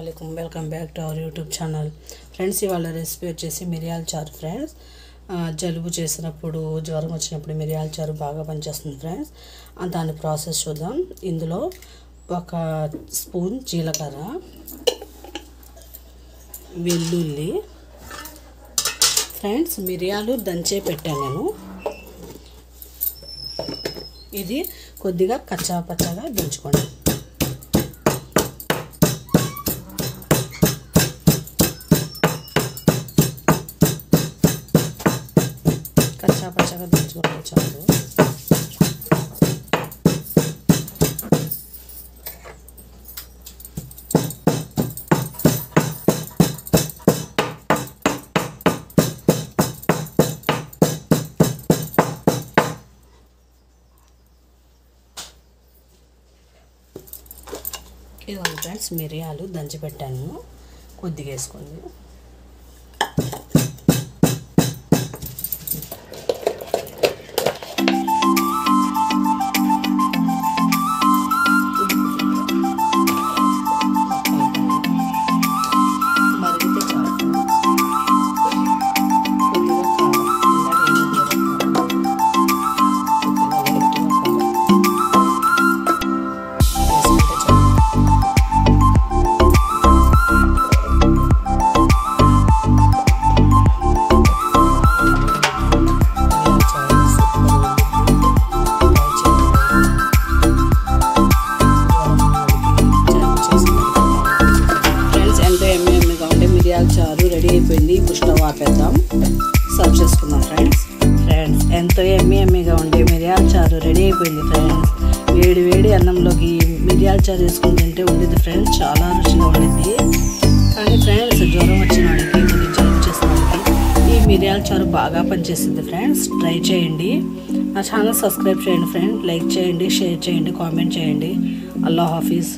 अस्सलामुअलैकुम welcome back to our YouTube channel friends ఇవాళ recipe వచ్చేసి మిరియాల చారు ఫ్రెండ్స్ జలుబు చేసినప్పుడు జ్వరం వచ్చినప్పుడు మిరియాల చారు బాగా పనిచేస్తుంది ఫ్రెండ్స్ దాని ప్రాసెస్ చూద్దాం ఇందులో ఒక స్పూన్ జీలకర్ర వెల్లుల్లి ఫ్రెండ్స్ మిరియాలు దంచే పెట్టాను నేను ఇది కొద్దిగా కచ్చా పచ్చగా దంచుకోండి కచ్చా పచ్చగా దంచుకోండి చాలు ఇదిగోండి ఫ్రెండ్స్ మిరియాలు దంచి పెట్టాను కొద్దిగా వేసుకోండి చారు రెడీ అయిపోయింది ఇప్పుడు స్టవ్ ఆపేద్దాం సర్వ్ చేసుకుందాం ఫ్రెండ్స్ ఎంతో ఎమ్మీగా ఉండే మిరియాల చారు రెడీ అయిపోయింది ఫ్రెండ్స్ వేడి వేడి అన్నంలోకి మిరియాల చారు వేసుకుని తింటే ఉండేది ఫ్రెండ్స్ చాలా రుచిగా ఉండేది కానీ ఫ్రెండ్స్ జ్వరం వచ్చిన వాడికి కొద్దిగా జలుబు చేసిన వాడికి ఈ మిరియాల చారు బాగా పనిచేస్తుంది ఫ్రెండ్స్ ట్రై చేయండి నా ఛానల్ సబ్స్క్రైబ్ చేయండి ఫ్రెండ్స్ లైక్ చేయండి షేర్ చేయండి కామెంట్ చేయండి అల్లాహ్ హాఫీజ్